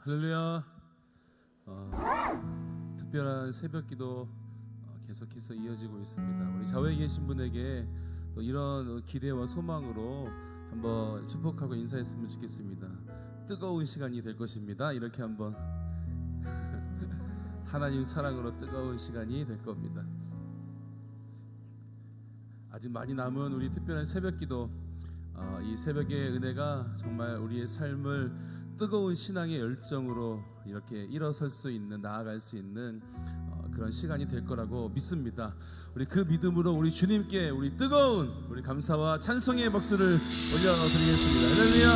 할렐루야. 특별한 새벽기도 계속해서 이어지고 있습니다. 우리 좌우에 계신 분에게 또 이런 기대와 소망으로 한번 축복하고 인사했으면 좋겠습니다. 뜨거운 시간이 될 것입니다. 이렇게 한번 하나님 사랑으로 뜨거운 시간이 될 겁니다. 아직 많이 남은 우리 특별한 새벽기도, 이 새벽의 은혜가 정말 우리의 삶을 뜨거운 신앙의 열정으로 이렇게 일어설 수 있는, 나아갈 수 있는 그런 시간이 될 거라고 믿습니다. 우리 그 믿음으로 우리 주님께 우리 뜨거운 우리 감사와 찬송의 박수를 올려드리겠습니다. 할렐루야.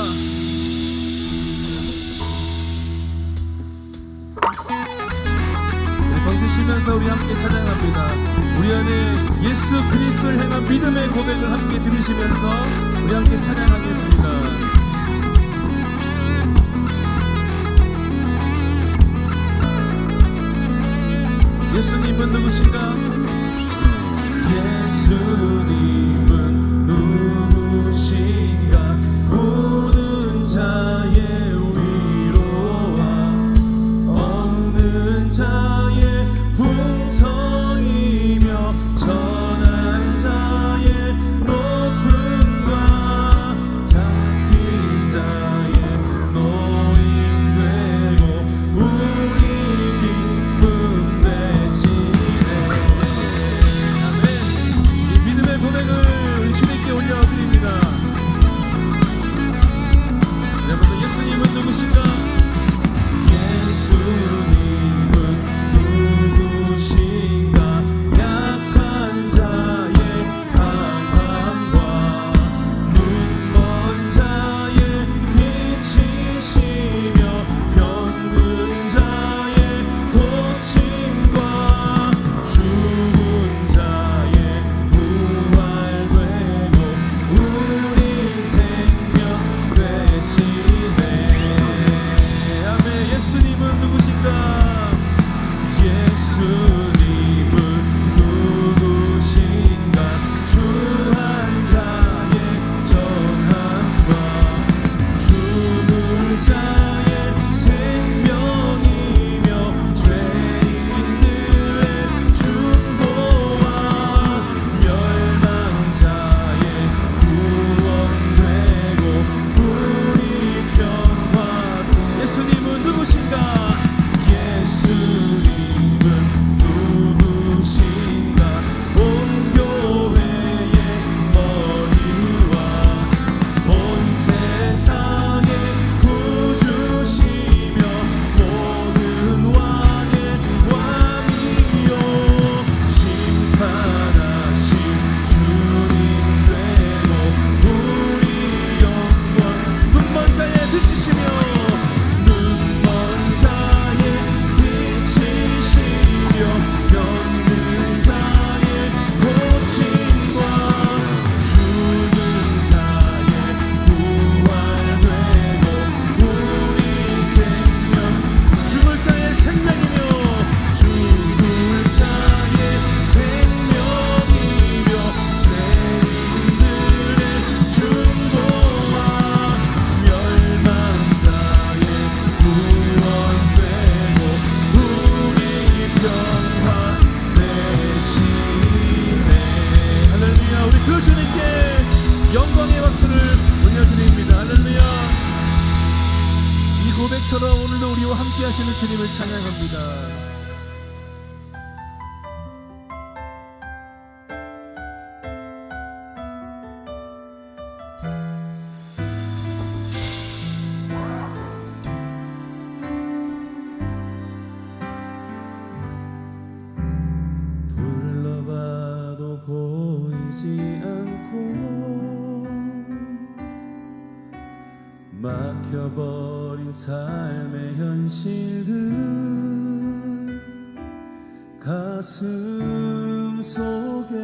우리 던지시면서 우리 함께 찬양합니다. 우리 안에 예수 그리스도를 향한 믿음의 고백을 함께 들으시면서 우리 함께 찬양하겠습니다. 예수님은 누구신가? 예수님은 누구신가? 모든 자의 위로와 없는 자의 풍성이며 전한 자의 높음과 잡힌 자의 노임되고 우리 기쁨 고백을 우리 주님께 올려드립니다. 여러분들, 예수님은 누구신가? 예수님은 누구신가? 약한 자의 강함과 눈먼 자의 빛이시며 병든 자의 고침과 죽은 자의 우리 생명 되시네. 아멘. 예수님은 누구신가? 예수님은 누구신가? 주한 자의 전함과 죽을 자의 생명이며 죄인들의 중보와 멸망자의 구원되고 우리 평화. 예수님은 누구신가? 예수님은 누구신가? 온 교회의 머리와 온 세상의 구주시며 모든 왕의 왕이요 심판하신 주님 되고 우리 영광. 눈먼 자의 빛이시며 눈먼 자의 빛이시며 병든 자의 고침과 죽은 자의 부활되고 우리 생명. 죽을 자의 생명이며 죽을 자의 생명이며 죄인들의 중보와 멸망자의 구원되고 우리 평화 되시네. 할렐루야. 우리 그 주님께 영광의 박수를 올려드립니다. 할렐루야. 이 고백처럼 오늘도 우리와 함께 하시는 주님을 찬양합니다. 둘러봐도 보이지 않고 막혀버린 삶의 현실들 가슴 속에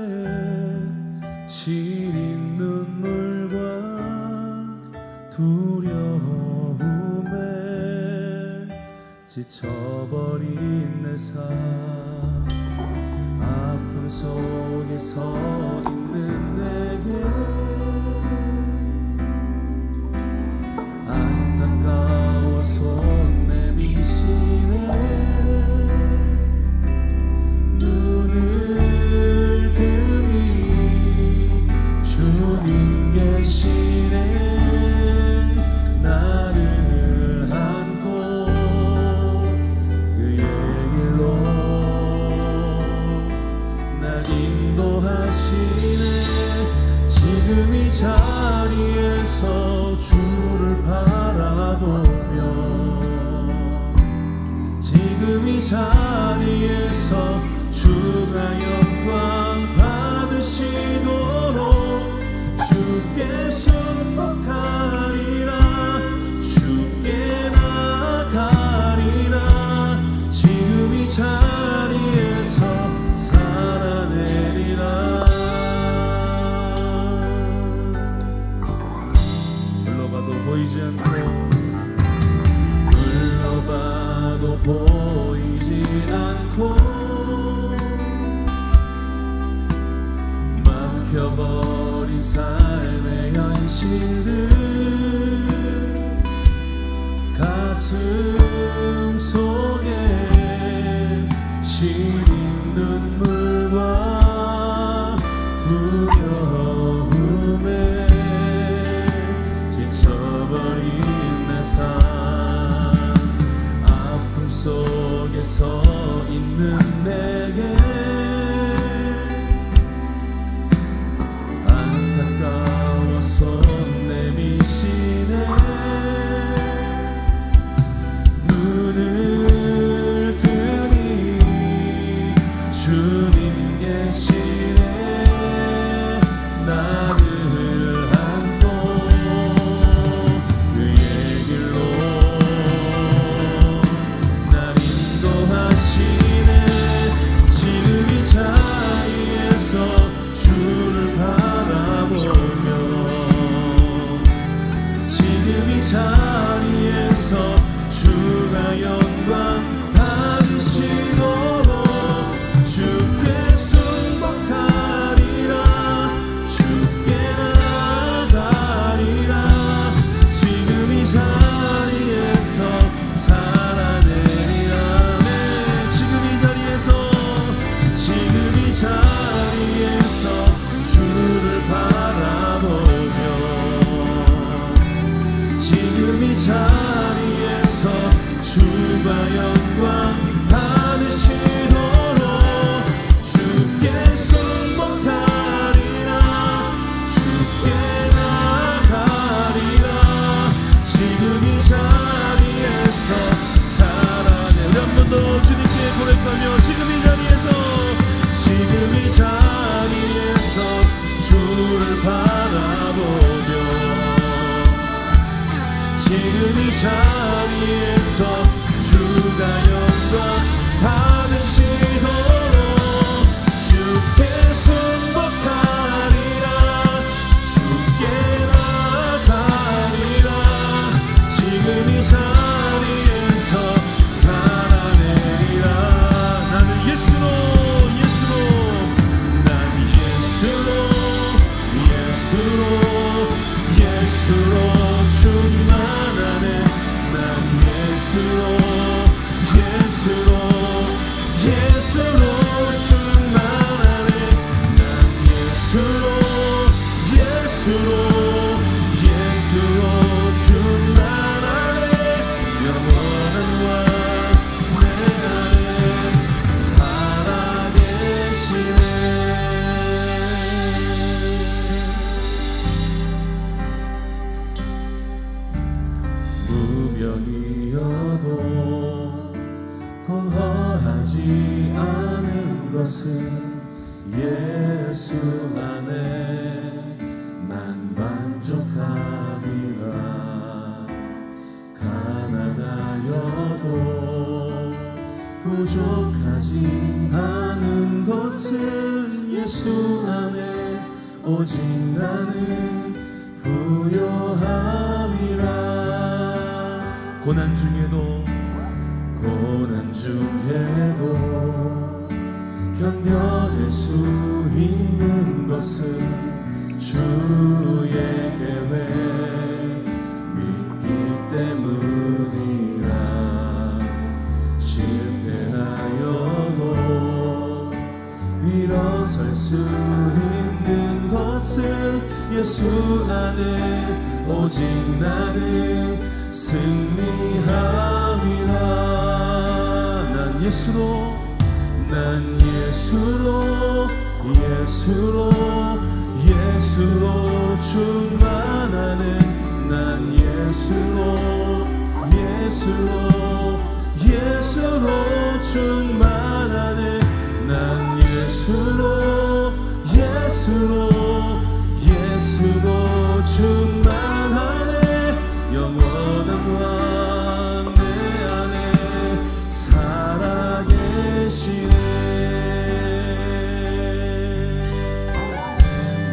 시린 눈물과 두려움에 지쳐버린 내 삶, 아픔 속에 서 있는 내게 안타까워 손 내밀 자리에서 주를 바라보며 지금 이 자리에서 주가 영광 받으시도록 주께 순복하리라 주께 나가리라 지금 이 자리에서 살아내리라 둘러봐도 보이지 않고 둘러봐도 보이지 않고 막혀버린 삶의 현실을 가슴 속에 시린 눈물과 두려움에 지쳐버린 내 삶 아픔 속에 서 있는 내게 안타까워서 내미시네 눈을 뜨니 주님 계시네 나를 안고 그의 길로 날 인도하시네 지금 이 자리에서 주를 바라보며 지금 이 자리에서 주가 영광 받으시도록 주께 순복하리라 주께 나가리라 지금 이 자리에서 살아내리라 네 지금 이 자리에서 주를 바라보며 지금 이 자리에서 주가 영광 받으시도록 주께 순복하리라 주께 나가리라 지금 이 자리에서 살아내 한 번 더 주님께 고백하며 지금 이 자리에서 주를 바라보며 지금 이 자리에서 주가 영광 받으시도록 주께 순복하리라 주께 나가리라 지금 이 자리에서 살아내리라 나는 예수로 예수로 충만하네 난 예수로 충만하네 난 예수로 충만하네 영원한 왕 내 안에 살아계시네 무명이어도 공허하지 않은 것은 예수 안에 난 만족함이라 가난하여도 부족하지 않은 것은 예수 안에 오직 나는 부요함이라 고난 중에도 견뎌낼 수 있는 것은 주의 계획 믿기 때문이라 실패하여도 일어설 수 있는 것은 예수 안에 오직 나는 승리함이라 난 예수로 예수로 충만하네. 난 예수로 충만하네. 난 예수로 충만하네. 영원한 왕 내 안에 살아계시네.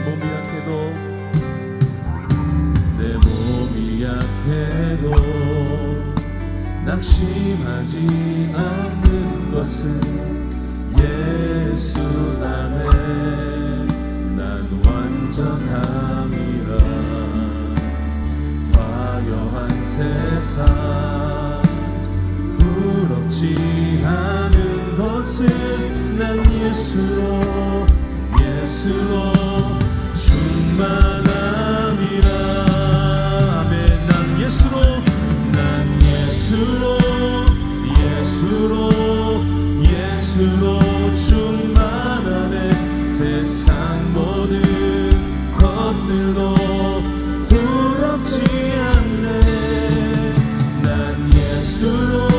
몸이 약해도 내 몸이 약해도 낙심하지 않는 것은 예수 안에 난 완전함이라. 화려한 세상 부럽지 않은 것은 난 예수로 충만함이라. 아멘. 난 예수로 충만하네. 세상 모든 것들도 두렵지 않네. 난 예수로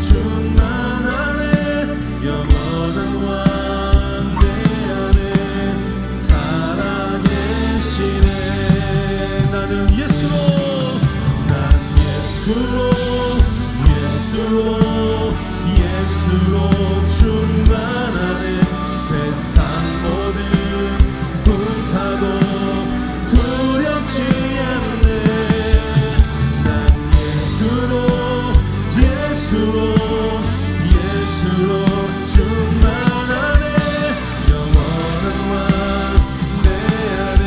충만하네. 영원한 왕 내 안에 살아계시네. 나는 예수로 충만하네. 세상 모든 풍파도 두렵지 않네. 난 예수로 충만하네. 영원한 왕 내 안에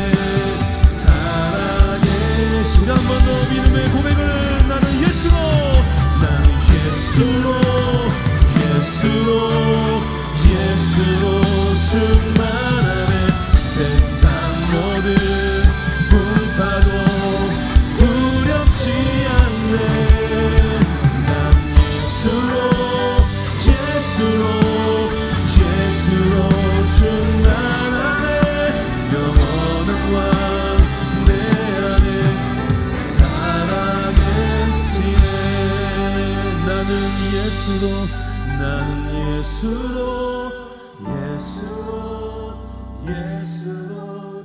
살아계시네. 한 번 더 믿음의 고백을. 나는 예수로 충만하네. 세상 모든 풍파도 두렵지 않네. 난 예수로 충만하네. 영원한 왕 내 안에 살아계시네. 나는 예수로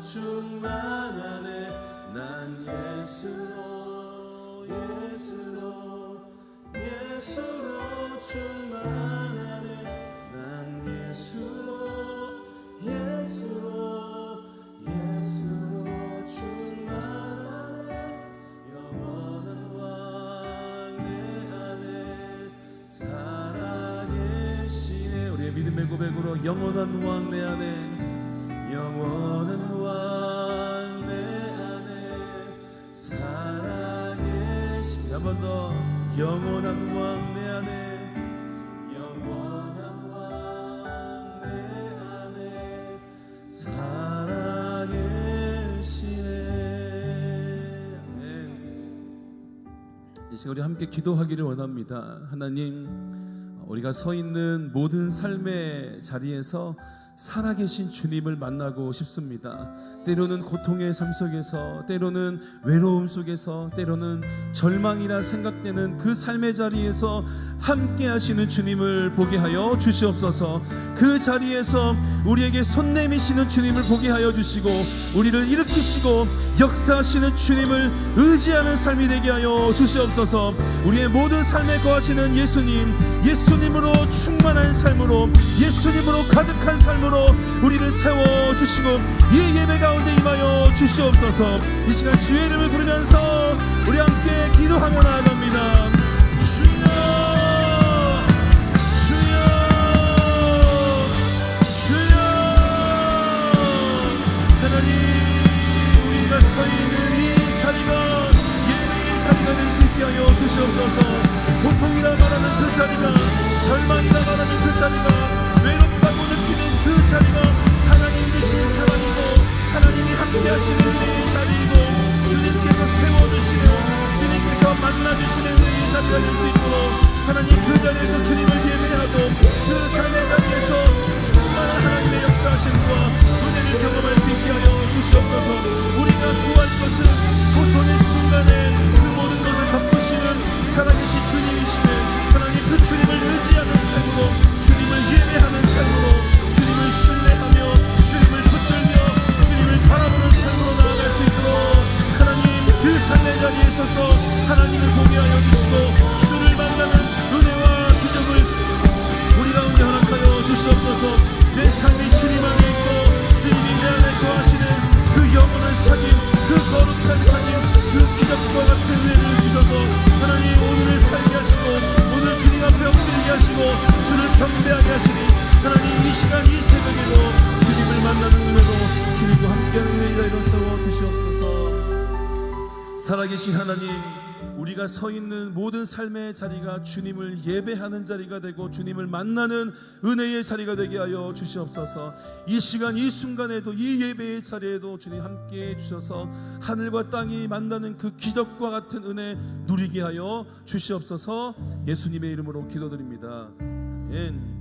충만하네. 난 예수로 충만하네. 난 예수로 충만하네. 영원한 왕 내 안에 살아계시네. 우리의 믿음의 고백으로 영원한 왕 내 안에 살아계시네. 한 번 더. 영원한 왕 내 안에 살아계시네. 이 시간 우리 함께 기도하기를 원합니다. 하나님, 우리가 서 있는 모든 삶의 자리에서 살아계신 주님을 만나고 싶습니다. 때로는 고통의 삶 속에서, 때로는 외로움 속에서, 때로는 절망이라 생각되는 그 삶의 자리에서 함께 하시는 주님을 보게 하여 주시옵소서. 그 자리에서 우리에게 손 내미시는 주님을 보게 하여 주시고, 우리를 일으키시고 역사하시는 주님을 의지하는 삶이 되게 하여 주시옵소서. 우리의 모든 삶에 거하시는 예수님으로 충만한 삶으로, 예수님으로 가득한 삶으로 우리를 세워주시고 이 예배 가운데 임하여 주시옵소서. 이 시간 주의 이름을 부르면서 우리 함께 기도하며 나아갑니다. 주여, 주여, 주여. 하나님, 우리가 서 있는 이 자리가 예배의 자리가 될 수 있게 하여 주시옵소서. 고통이라 말하는 그 자리가, 절망이라 말하는 그 자리가, 외롭다고 느끼는 그 자리가 하나님 주신 사랑이고, 하나님이 함께 하시는 은혜의 자리이고, 주님께서 세워주시는, 주님께서 만나주시는 은혜의 자리가 될 수 있도록 하나님 그 자리에서 주님을 예배하고 그 삶의 자리에서 충만한 은혜를 경험할 수 있게 하여 주시옵소서. 우리가 구할 것은 고통의 순간에 그 모든 것을 덮으시는 살아계신 주님이시네. 하나님, 그 주님을 의지하는 삶으로, 주님을 예배하는 삶으로, 주님을 신뢰하며 주님을 붙들며 주님을 바라보는 삶으로 나아갈 수 있도록 하나님, 그 삶의 자리에 서서 하나님을 보게 하여 주시고 주를 만나는 은혜와 기적을 우리 가운데 허락하여 주시옵소서. 내 삶이 주님 안에 있고 주님이 내 안에 거하시는 그 영원한 사귐, 그 거룩한 사귐, 그 기적과 같은 은혜를 주셔서 하나님, 오늘을 살게 하시고 오늘 주님 앞에 엎드리게 하시고 주를 경배하게 하시니 하나님, 이 시간 이 새벽에도 주님을 만나는 은혜로 주님과 함께하는 은혜가 일어서 주시옵소서. 살아계신 하나님, 우리가 서 있는 모든 삶의 자리가 주님을 예배하는 자리가 되고 주님을 만나는 은혜의 자리가 되게 하여 주시옵소서. 이 시간 이 순간에도 이 예배의 자리에도 주님 함께해 주셔서 하늘과 땅이 만나는 그 기적과 같은 은혜 누리게 하여 주시옵소서. 예수님의 이름으로 기도드립니다. 아멘.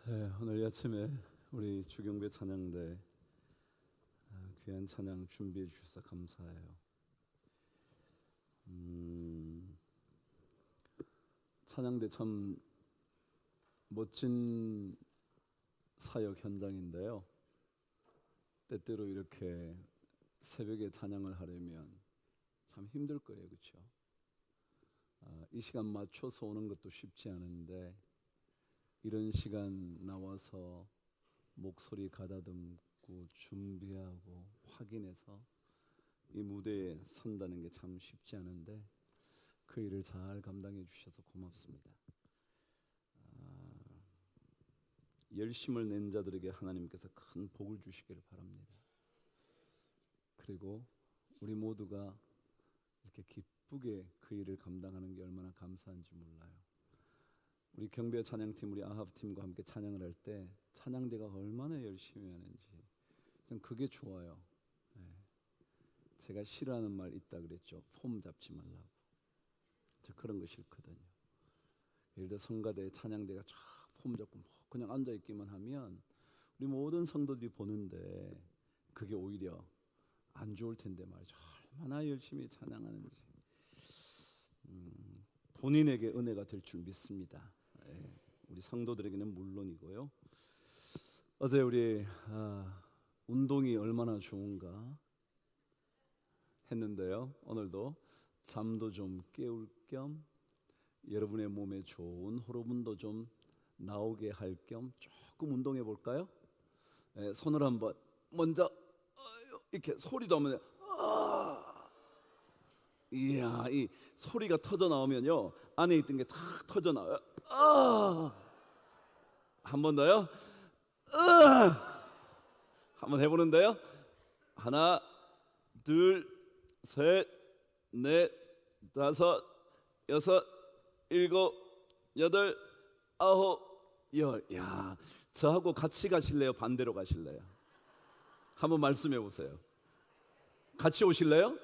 네, 오늘 아침에 우리 주경배 찬양대 귀한 찬양 준비해 주셔서 감사해요. 찬양대 참 멋진 사역 현장인데요. 때때로 이렇게 새벽에 찬양을 하려면 참 힘들 거예요, 그렇죠? 이 시간 맞춰서 오는 것도 쉽지 않은데 이런 시간 나와서 목소리 가다듬고 준비하고 확인해서 이 무대에 선다는 게 참 쉽지 않은데 그 일을 잘 감당해 주셔서 고맙습니다. 열심을 낸 자들에게 하나님께서 큰 복을 주시기를 바랍니다. 그리고 우리 모두가 이렇게 기쁘게 그 일을 감당하는 게 얼마나 감사한지 몰라요. 우리 경배 찬양팀, 우리 아합팀과 함께 찬양을 할 때 찬양대가 얼마나 열심히 하는지 전 그게 좋아요. 네. 제가 싫어하는 말 있다 그랬죠. 폼 잡지 말라고. 저 그런 거 싫거든요. 예를 들어 성가대 찬양대가 쫙 폼 잡고 그냥 앉아 있기만 하면 우리 모든 성도들이 보는데 그게 오히려 안 좋을 텐데 말이죠. 얼마나 열심히 찬양하는지 본인에게 은혜가 될 줄 믿습니다. 우리 성도들에게는 물론이고요. 어제 우리 운동이 얼마나 좋은가 했는데요. 오늘도 잠도 좀 깨울 겸 여러분의 몸에 좋은 호르몬도 좀 나오게 할 겸 조금 운동해 볼까요? 손을 한번 먼저 이렇게 소리도 한번 이야, 이 소리가 터져 나오면요 안에 있던 게 다 터져 나와요. 한 번 더요. 한번 해보는데요. 하나, 둘, 셋, 넷, 다섯, 여섯, 일곱, 여덟, 아홉, 열. 야, 저하고 같이 가실래요? 반대로 가실래요? 한번 말씀해 보세요. 같이 오실래요?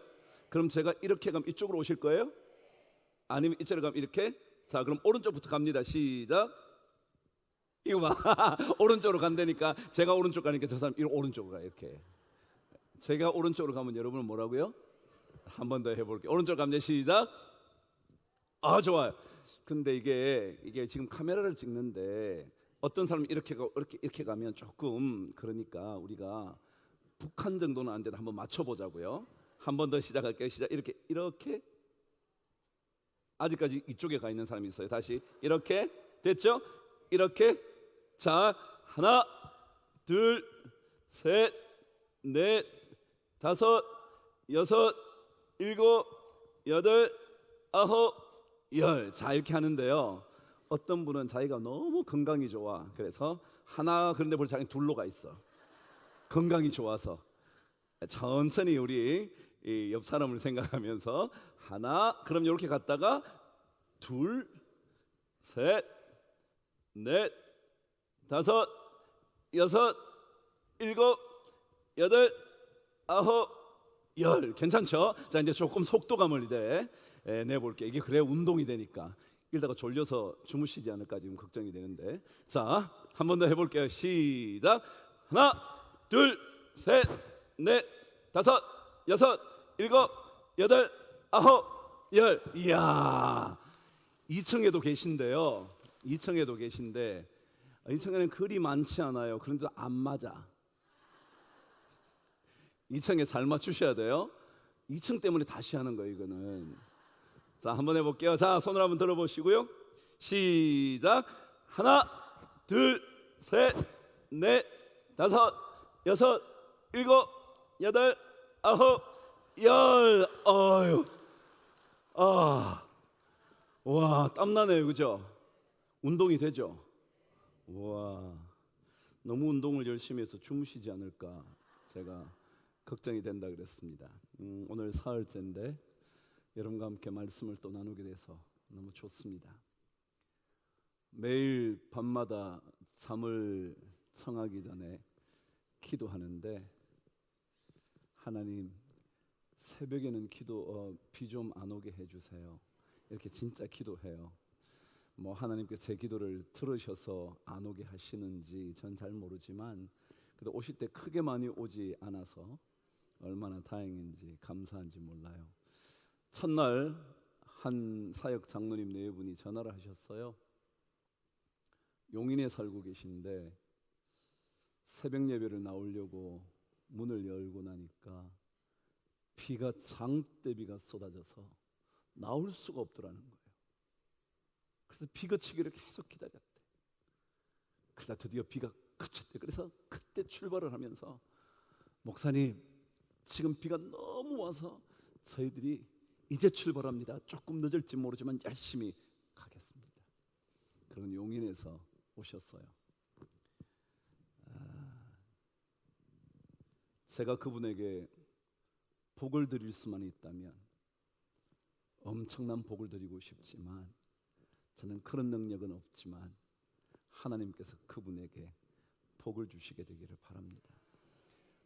그럼 제가 이렇게 가면 이쪽으로 오실 거예요? 아니면 이쪽으로 가면 이렇게? 자, 그럼 오른쪽부터 갑니다. 시작. 이거 봐. 오른쪽으로 간다니까 제가 오른쪽 가니까 저 사람 오른쪽으로 가. 이렇게. 제가 오른쪽으로 가면 여러분은 뭐라고요? 한 번 더 해볼게요. 오른쪽 갑니다. 시작. 좋아요. 근데 이게 지금 카메라를 찍는데 어떤 사람이 이렇게 가면 조금 그러니까 우리가 북한 정도는 안 돼도 한번 맞춰보자고요. 한 번 더 시작할게요. 시작. 이렇게 아직까지 이쪽에 가 있는 사람이 있어요. 다시 이렇게 됐죠? 이렇게. 자, 하나, 둘, 셋, 넷, 다섯, 여섯, 일곱, 여덟, 아홉, 열. 자, 이렇게 하는데요. 어떤 분은 자기가 너무 건강이 좋아. 그래서 하나 그런데 볼 자기는 둘로 가 있어. 건강이 좋아서. 천천히 우리 옆 사람을 생각하면서 하나, 그럼 이렇게 갔다가 둘, 셋, 넷, 다섯, 여섯, 일곱, 여덟, 아홉, 열. 괜찮죠? 자, 이제 조금 속도감을 이제 내볼게요. 이게 그래야 운동이 되니까. 이러다가 졸려서 주무시지 않을까 지금 걱정이 되는데. 자, 한 번 더 해볼게요. 시작. 하나, 둘, 셋, 넷, 다섯, 여섯, 일곱, 여덟, 아홉, 열. 이야, 2층에도 계신데요. 2층에도 계신데 2층에는 글이 많지 않아요. 그런데 안 맞아. 2층에 잘 맞추셔야 돼요. 2층 때문에 다시 하는 거예요, 이거는. 자, 한번 해볼게요. 자, 손을 한번 들어보시고요. 시작. 하나, 둘, 셋, 넷, 다섯, 여섯, 일곱, 여덟, 아홉, 열. 와, 땀나네요, 그죠? 운동이 되죠? 와, 너무 운동을 열심히 해서 주무시지 않을까 제가 걱정이 된다 그랬습니다. 오늘 사흘째인데 여러분과 함께 말씀을 또 나누게 돼서 너무 좋습니다. 매일 밤마다 잠을 청하기 전에 기도하는데 하나님 새벽에는 비 좀 안 오게 해주세요. 이렇게 진짜 기도해요. 뭐 하나님께 제 기도를 들으셔서 안 오게 하시는지 전 잘 모르지만 그래도 오실 때 크게 많이 오지 않아서 얼마나 다행인지 감사한지 몰라요. 첫날 한 사역 장로님 네 분이 전화를 하셨어요. 용인에 살고 계신데 새벽 예배를 나오려고 문을 열고 나니까 비가 장대비가 쏟아져서 나올 수가 없더라는 거예요. 그래서 비 그치기를 계속 기다렸대. 그러다 드디어 비가 그쳤대. 그래서 그때 출발을 하면서 목사님 지금 비가 너무 와서 저희들이 이제 출발합니다. 조금 늦을지 모르지만 열심히 가겠습니다. 그런 용인에서 오셨어요. 제가 그분에게 복을 드릴 수만 있다면 엄청난 복을 드리고 싶지만 저는 그런 능력은 없지만 하나님께서 그분에게 복을 주시게 되기를 바랍니다.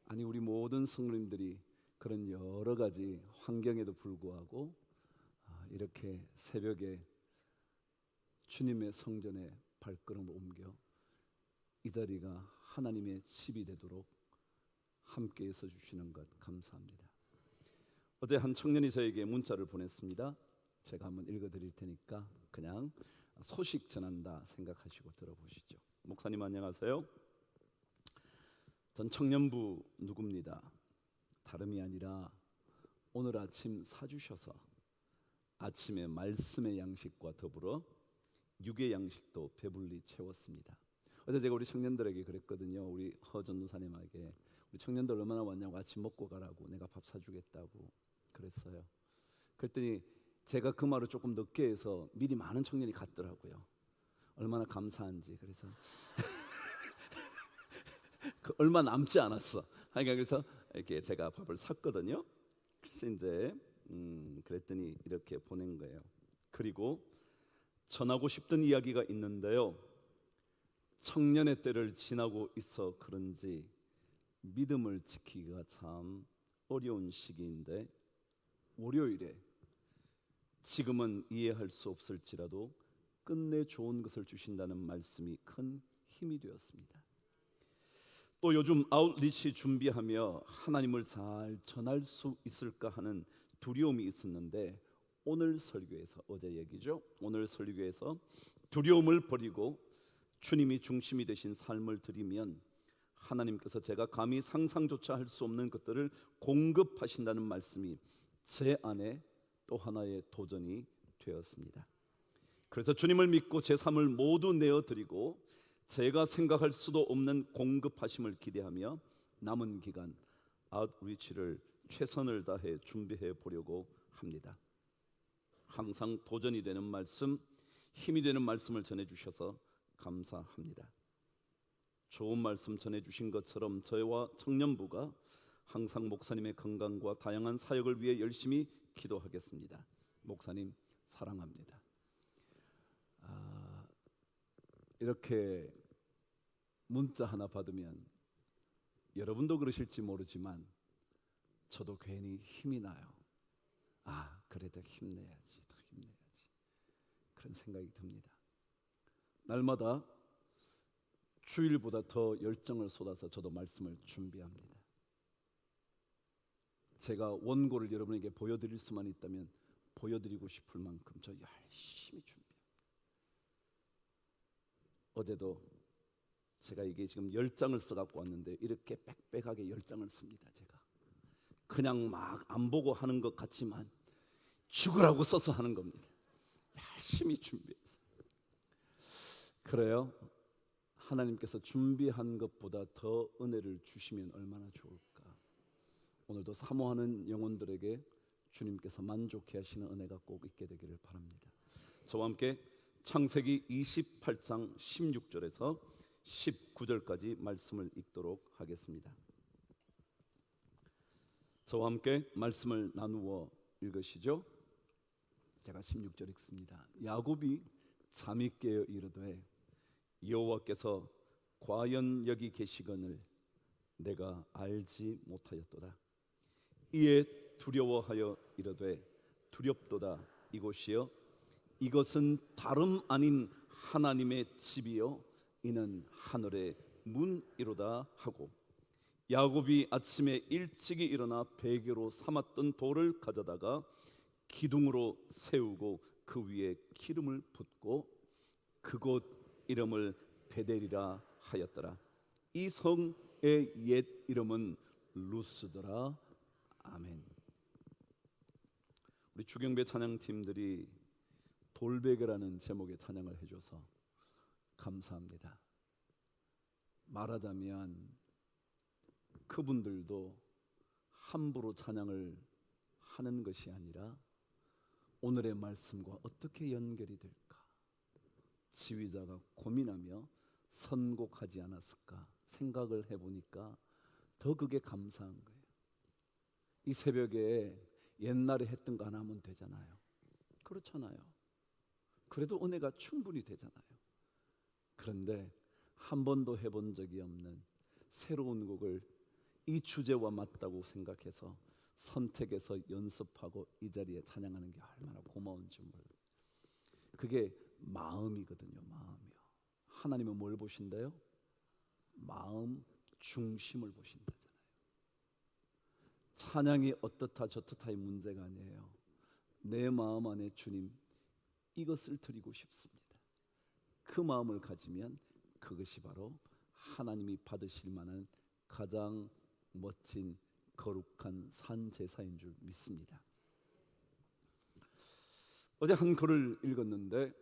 아니 우리 모든 성도님들이 그런 여러 가지 환경에도 불구하고 이렇게 새벽에 주님의 성전에 발걸음을 옮겨 이 자리가 하나님의 집이 되도록 함께해서 주시는 것 감사합니다. 어제 한 청년이 저에게 문자를 보냈습니다. 제가 한번 읽어드릴 테니까 그냥 소식 전한다 생각하시고 들어보시죠. 목사님 안녕하세요. 전 청년부 누구입니다. 다름이 아니라 오늘 아침 사주셔서 아침에 말씀의 양식과 더불어 육의 양식도 배불리 채웠습니다. 어제 제가 우리 청년들에게 그랬거든요. 우리 허 전도사님에게 우리 청년들 얼마나 왔냐고 아침 먹고 가라고 내가 밥 사주겠다고 그랬어요. 그랬더니 제가 그 말을 조금 늦게 해서 미리 많은 청년이 갔더라고요. 얼마나 감사한지. 그래서 그 얼마 남지 않았어. 그러니까 그래서 이렇게 제가 밥을 샀거든요. 그래서 이제 그랬더니 이렇게 보낸 거예요. 그리고 전하고 싶던 이야기가 있는데요. 청년의 때를 지나고 있어 그런지 믿음을 지키기가 참 어려운 시기인데 월요일에 지금은 이해할 수 없을지라도 끝내 좋은 것을 주신다는 말씀이 큰 힘이 되었습니다. 또 요즘 아웃리치 준비하며 하나님을 잘 전할 수 있을까 하는 두려움이 있었는데 오늘 설교에서 어제 얘기죠. 오늘 설교에서 두려움을 버리고 주님이 중심이 되신 삶을 드리면 하나님께서 제가 감히 상상조차 할 수 없는 것들을 공급하신다는 말씀이 제 안에 또 하나의 도전이 되었습니다. 그래서 주님을 믿고 제 삶을 모두 내어드리고 제가 생각할 수도 없는 공급하심을 기대하며 남은 기간 아웃리치를 최선을 다해 준비해 보려고 합니다. 항상 도전이 되는 말씀, 힘이 되는 말씀을 전해주셔서 감사합니다. 좋은 말씀 전해주신 것처럼 저와 청년부가 항상 목사님의 건강과 다양한 사역을 위해 열심히 기도하겠습니다. 목사님 사랑합니다. 이렇게 문자 하나 받으면 여러분도 그러실지 모르지만 저도 괜히 힘이 나요. 그래도 힘내야지, 더 힘내야지. 그런 생각이 듭니다. 날마다 주일보다 더 열정을 쏟아서 저도 말씀을 준비합니다. 제가 원고를 여러분에게 보여드릴 수만 있다면 보여드리고 싶을 만큼 저 열심히 준비합니다. 어제도 제가 이게 지금 10장을 써갖고 왔는데 이렇게 빽빽하게 10장을 씁니다. 제가 그냥 막 안 보고 하는 것 같지만 죽으라고 써서 하는 겁니다. 열심히 준비해서. 그래요. 하나님께서 준비한 것보다 더 은혜를 주시면 얼마나 좋을까. 오늘도 사모하는 영혼들에게 주님께서 만족해 하시는 은혜가 꼭 있게 되기를 바랍니다. 저와 함께 창세기 28장 16절에서 19절까지 말씀을 읽도록 하겠습니다. 저와 함께 말씀을 나누어 읽으시죠. 제가 16절 읽습니다. 야곱이 잠이 깨어 이르되 여호와께서 과연 여기 계시거늘 내가 알지 못하였도다. 이에 두려워하여 이르되 두렵도다. 이곳이여 이것은 다름 아닌 하나님의 집이요 이는 하늘의 문이로다 하고, 야곱이 아침에 일찍이 일어나 베개로 삼았던 돌을 가져다가 기둥으로 세우고 그 위에 기름을 붓고 그곳 이름을 베델이라 하였더라. 이 성의 옛 이름은 루스더라. 아멘. 우리 주경배 찬양팀들이 돌베개라는 제목의 찬양을 해줘서 감사합니다. 말하자면 그분들도 함부로 찬양을 하는 것이 아니라 오늘의 말씀과 어떻게 연결이 될까 지휘자가 고민하며 선곡하지 않았을까 생각을 해보니까 더 그게 감사한 거예요. 이 새벽에 옛날에 했던 거 하나 하면 되잖아요. 그렇잖아요. 그래도 은혜가 충분히 되잖아요. 그런데 한 번도 해본 적이 없는 새로운 곡을 이 주제와 맞다고 생각해서 선택해서 연습하고 이 자리에 찬양하는 게 얼마나 고마운 줄 몰라요. 그게 마음이거든요. 마음이요. 하나님은 뭘 보신대요? 마음 중심을 보신다잖아요. 찬양이 어떻다 저떻다의 문제가 아니에요. 내 마음 안에 주님 이것을 드리고 싶습니다. 그 마음을 가지면 그것이 바로 하나님이 받으실 만한 가장 멋진 거룩한 산 제사인 줄 믿습니다. 어제 한 글을 읽었는데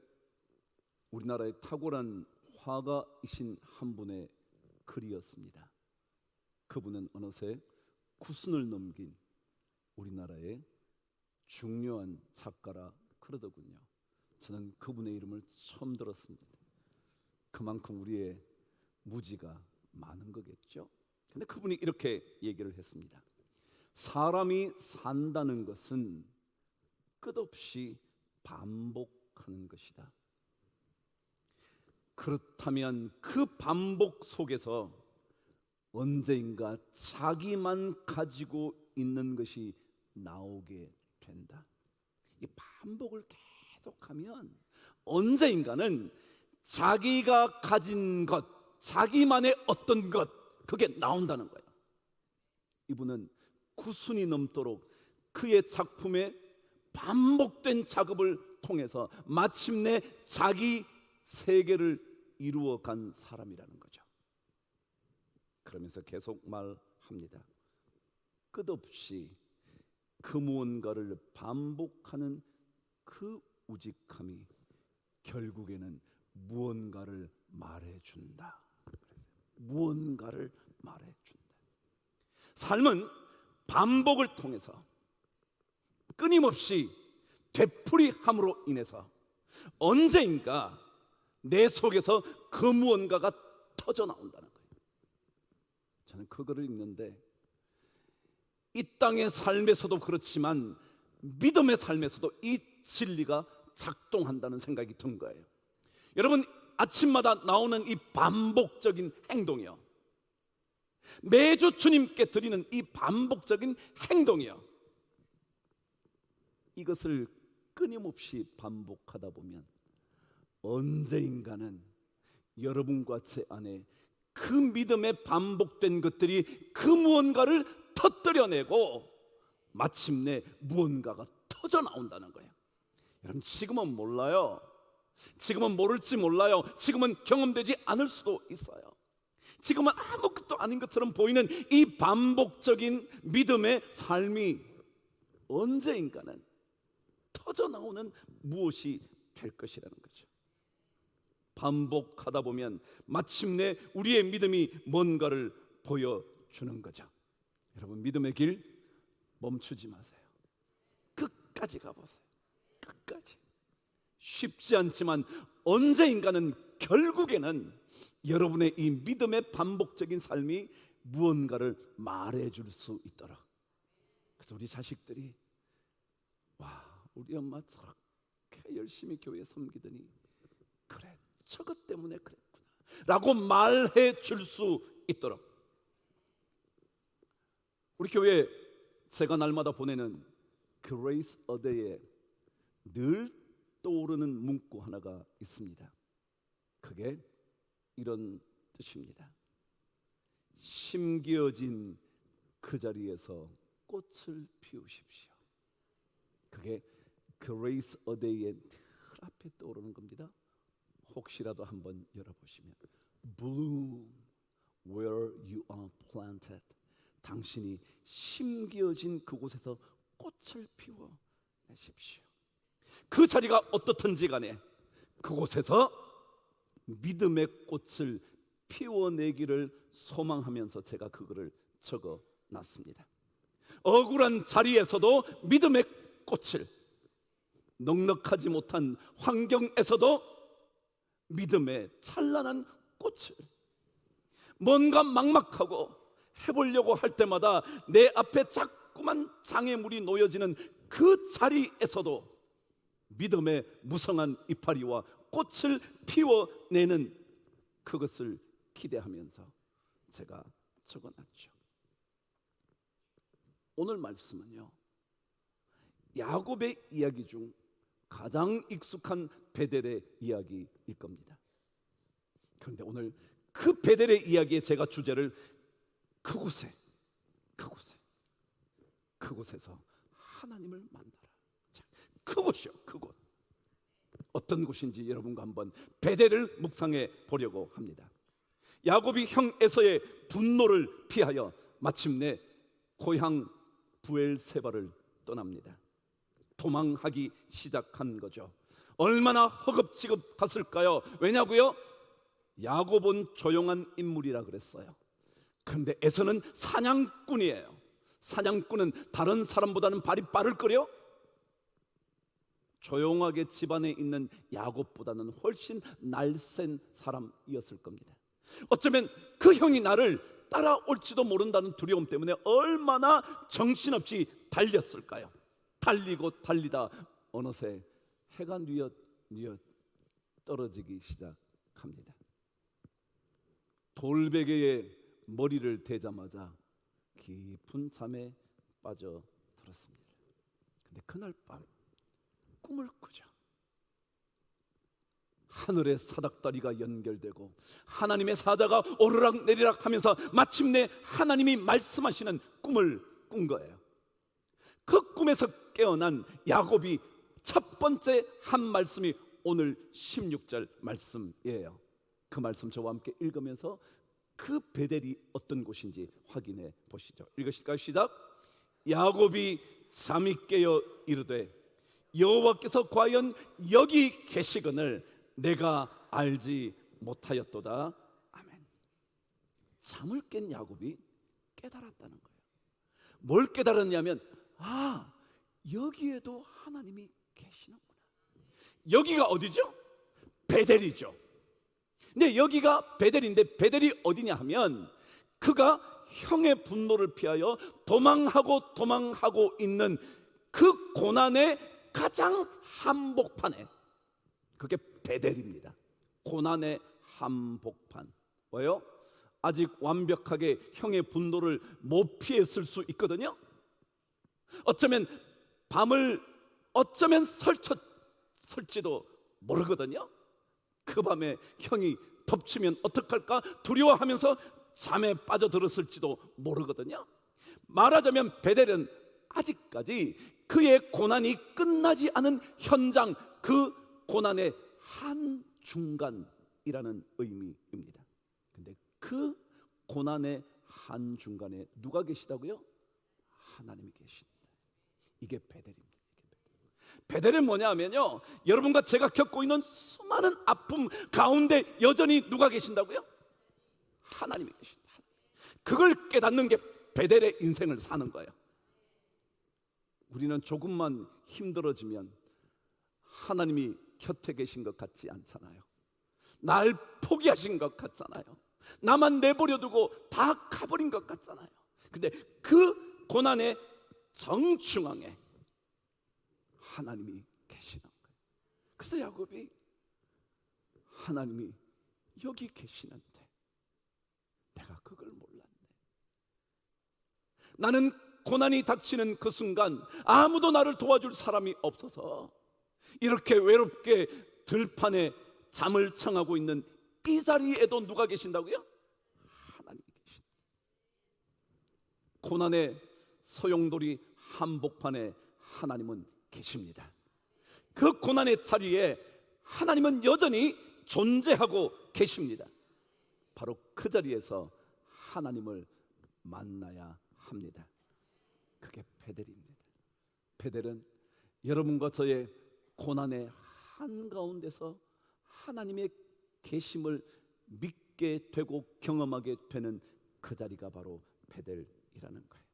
우리나라의 탁월한 화가이신 한 분의 글이었습니다. 그분은 어느새 90을 넘긴 우리나라의 중요한 작가라 그러더군요. 저는 그분의 이름을 처음 들었습니다. 그만큼 우리의 무지가 많은 거겠죠. 근데 그분이 이렇게 얘기를 했습니다. 사람이 산다는 것은 끝없이 반복하는 것이다. 그렇다면 그 반복 속에서 언젠가 자기만 가지고 있는 것이 나오게 된다. 이 반복을 계속하면 언젠가는 자기가 가진 것, 자기만의 어떤 것, 그게 나온다는 거예요. 이분은 90이 넘도록 그의 작품에 반복된 작업을 통해서 마침내 자기 세계를 이루어간 사람이라는 거죠. 그러면서 계속 말합니다. 끝없이 그 무언가를 반복하는 그 우직함이 결국에는 무언가를 말해준다. 무언가를 말해준다. 삶은 반복을 통해서 끊임없이 되풀이함으로 인해서 언젠가 내 속에서 그 무언가가 터져 나온다는 거예요. 저는 그거를 읽는데 이 땅의 삶에서도 그렇지만 믿음의 삶에서도 이 진리가 작동한다는 생각이 든 거예요. 여러분, 아침마다 나오는 이 반복적인 행동이요, 매주 주님께 드리는 이 반복적인 행동이요, 이것을 끊임없이 반복하다 보면 언제인가는 여러분과 제 안에 그 믿음에 반복된 것들이 그 무언가를 터뜨려내고 마침내 무언가가 터져 나온다는 거예요. 여러분, 지금은 몰라요. 지금은 모를지 몰라요. 지금은 경험되지 않을 수도 있어요. 지금은 아무것도 아닌 것처럼 보이는 이 반복적인 믿음의 삶이 언제인가는 터져 나오는 무엇이 될 것이라는 거죠. 반복하다 보면 마침내 우리의 믿음이 뭔가를 보여주는 거죠. 여러분, 믿음의 길 멈추지 마세요. 끝까지 가보세요. 끝까지. 쉽지 않지만 언제인가는 결국에는 여러분의 이 믿음의 반복적인 삶이 무언가를 말해줄 수 있도록. 그래서 우리 자식들이 우리 엄마 저렇게 열심히 교회 섬기더니 그래, 저것 때문에 그랬구나 라고 말해 줄 수 있도록. 우리 교회 제가 날마다 보내는 그레이스 어데이에 늘 떠오르는 문구 하나가 있습니다. 그게 이런 뜻입니다. 심겨진 그 자리에서 꽃을 피우십시오. 그게 Grace a Day의 늘 앞에 떠오르는 겁니다. 혹시라도 한번 열어보시면 Bloom where you are planted. 당신이 심겨진 그곳에서 꽃을 피워내십시오. 그 자리가 어떻든지 간에 그곳에서 믿음의 꽃을 피워내기를 소망하면서 제가 그거를 적어놨습니다. 억울한 자리에서도 믿음의 꽃을, 넉넉하지 못한 환경에서도 믿음의 찬란한 꽃을, 뭔가 막막하고 해보려고 할 때마다 내 앞에 자꾸만 장애물이 놓여지는 그 자리에서도 믿음의 무성한 이파리와 꽃을 피워내는 그것을 기대하면서 제가 적어놨죠. 오늘 말씀은요, 야곱의 이야기 중 가장 익숙한 베델의 이야기일 겁니다. 그런데 오늘 그 베델의 이야기에 제가 주제를 그곳에서 하나님을 만나라. 그곳이요, 그곳. 어떤 곳인지 여러분과 한번 베델을 묵상해 보려고 합니다. 야곱이 형 에서의 분노를 피하여 마침내 고향 부엘세바를 떠납니다. 도망하기 시작한 거죠. 얼마나 허겁지겁 갔을까요? 왜냐고요? 야곱은 조용한 인물이라 그랬어요. 그런데 에서는 사냥꾼이에요. 사냥꾼은 다른 사람보다는 발이 빠를 거요. 조용하게 집안에 있는 야곱보다는 훨씬 날쌘 사람이었을 겁니다. 어쩌면 그 형이 나를 따라올지도 모른다는 두려움 때문에 얼마나 정신없이 달렸을까요? 달리고 달리다 어느새 해가 뉘엿 떨어지기 시작합니다. 돌베개에 머리를 대자마자 깊은 잠에 빠져들었습니다. 근데 그날 밤 꿈을 꾸죠. 하늘의 사닥다리가 연결되고 하나님의 사자가 오르락 내리락 하면서 마침내 하나님이 말씀하시는 꿈을 꾼 거예요. 그 꿈에서 깨어난 야곱이 첫 번째 한 말씀이 오늘 16절 말씀이에요. 그 말씀 저와 함께 읽으면서 그 베델이 어떤 곳인지 확인해 보시죠. 읽으실까요? 시작. 야곱이 잠이 깨어 이르되 여호와께서 과연 여기 계시거늘 내가 알지 못하였도다. 아멘. 잠을 깬 야곱이 깨달았다는 거예요. 뭘 깨달았냐면 여기에도 하나님이 계시는구나. 여기가 어디죠? 베델이죠. 근데 여기가 베델인데 베델이 어디냐 하면 그가 형의 분노를 피하여 도망하고 있는 그 고난의 가장 한복판에, 그게 베델입니다. 고난의 한복판. 왜요? 아직 완벽하게 형의 분노를 못 피했을 수 있거든요. 어쩌면 밤을 설지도 모르거든요. 그 밤에 형이 덮치면 어떡할까 두려워하면서 잠에 빠져들었을지도 모르거든요. 말하자면 베델은 아직까지 그의 고난이 끝나지 않은 현장, 그 고난의 한중간이라는 의미입니다. 근데 그 고난의 한중간에 누가 계시다고요? 하나님이 계신다. 이게 베델입니다. 베델은 뭐냐 하면요, 여러분과 제가 겪고 있는 수많은 아픔 가운데 여전히 누가 계신다고요? 하나님이 계신다. 그걸 깨닫는 게 베델의 인생을 사는 거예요. 우리는 조금만 힘들어지면 하나님이 곁에 계신 것 같지 않잖아요. 날 포기하신 것 같잖아요. 나만 내버려 두고 다 가버린 것 같잖아요. 근데 그 고난의 정중앙에 하나님이 계시는 거예요. 그래서 야곱이 하나님이 여기 계시는데 내가 그걸 몰랐네. 나는 고난이 닥치는 그 순간 아무도 나를 도와줄 사람이 없어서 이렇게 외롭게 들판에 잠을 청하고 있는 이 자리에도 누가 계신다고요? 하나님이 계신다. 고난의 소용돌이 한복판에 하나님은 계십니다. 그 고난의 자리에 하나님은 여전히 존재하고 계십니다. 바로 그 자리에서 하나님을 만나야 합니다. 그게 베델입니다. 베델은 여러분과 저의 고난의 한가운데서 하나님의 계심을 믿게 되고 경험하게 되는 그 자리가 바로 베델이라는 거예요.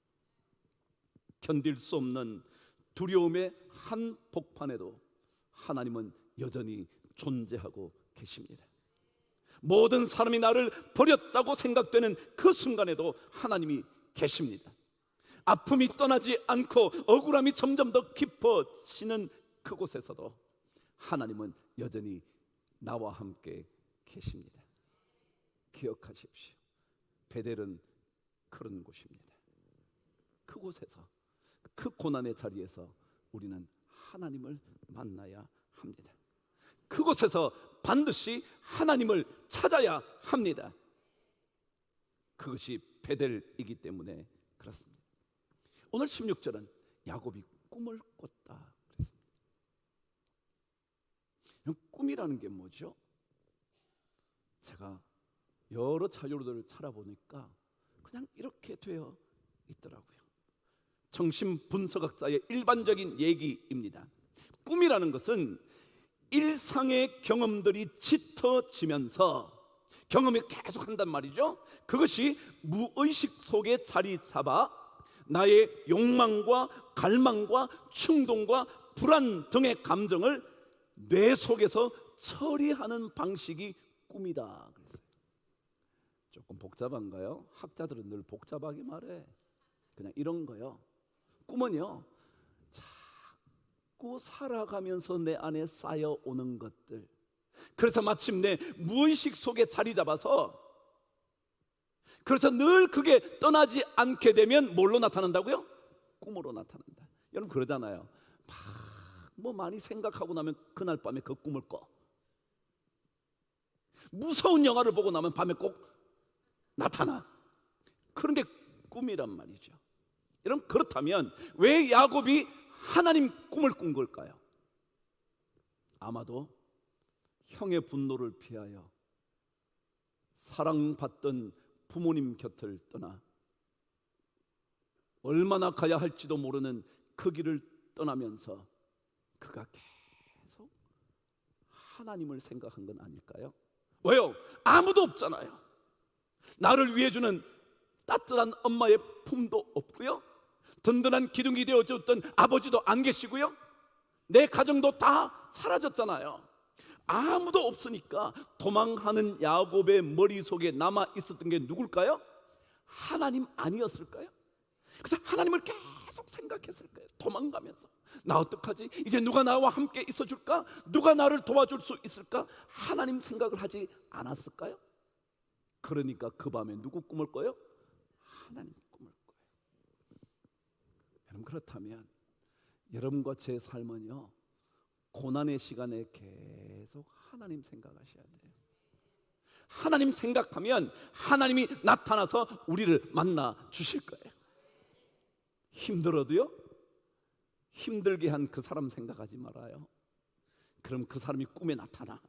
견딜 수 없는 두려움의 한복판에도 하나님은 여전히 존재하고 계십니다. 모든 사람이 나를 버렸다고 생각되는 그 순간에도 하나님이 계십니다. 아픔이 떠나지 않고 억울함이 점점 더 깊어지는 그곳에서도 하나님은 여전히 나와 함께 계십니다. 기억하십시오. 베델은 그런 곳입니다. 그곳에서, 그 고난의 자리에서 우리는 하나님을 만나야 합니다. 그곳에서 반드시 하나님을 찾아야 합니다. 그것이 베델이기 때문에 그렇습니다. 오늘 16절은 야곱이 꿈을 꿨다 그랬습니다. 꿈이라는 게 뭐죠? 제가 여러 자료들을 찾아보니까 그냥 이렇게 되어 있더라고요. 정신분석학자의 일반적인 얘기입니다. 꿈이라는 것은 일상의 경험들이 짙어지면서 경험이 계속 한단 말이죠. 그것이 무의식 속에 자리 잡아 나의 욕망과 갈망과 충동과 불안 등의 감정을 뇌 속에서 처리하는 방식이 꿈이다 그랬어요. 조금 복잡한가요? 학자들은 늘 복잡하게 말해. 그냥 이런 거요. 꿈은요, 자꾸 살아가면서 내 안에 쌓여오는 것들, 그래서 마침내 무의식 속에 자리 잡아서, 그래서 늘 그게 떠나지 않게 되면 뭘로 나타난다고요? 꿈으로 나타난다. 여러분 그러잖아요. 뭐 많이 생각하고 나면 그날 밤에 그 꿈을 꿔. 무서운 영화를 보고 나면 밤에 꼭 나타나. 그런 게 꿈이란 말이죠. 여러분 그렇다면 왜 야곱이 하나님 꿈을 꾼 걸까요? 아마도 형의 분노를 피하여 사랑받던 부모님 곁을 떠나 얼마나 가야 할지도 모르는 그 길을 떠나면서 그가 계속 하나님을 생각한 건 아닐까요? 왜요? 아무도 없잖아요. 나를 위해 주는 따뜻한 엄마의 품도 없고요, 든든한 기둥이 되어줬던 아버지도 안 계시고요, 내 가정도 다 사라졌잖아요. 아무도 없으니까 도망하는 야곱의 머릿속에 남아 있었던 게 누굴까요? 하나님 아니었을까요? 그래서 하나님을 계속 생각했을 거예요. 도망가면서 나 어떡하지? 이제 누가 나와 함께 있어줄까? 누가 나를 도와줄 수 있을까? 하나님 생각을 하지 않았을까요? 그러니까 그 밤에 누구 꿈을 꿔요? 하나님 꿈을 꿔요. 여러분 그렇다면 여러분과 제 삶은요, 고난의 시간에 계속 하나님 생각하셔야 돼요. 하나님 생각하면 하나님이 나타나서 우리를 만나 주실 거예요. 힘들어도요, 힘들게 한 그 사람 생각하지 말아요. 그럼 그 사람이 꿈에 나타나.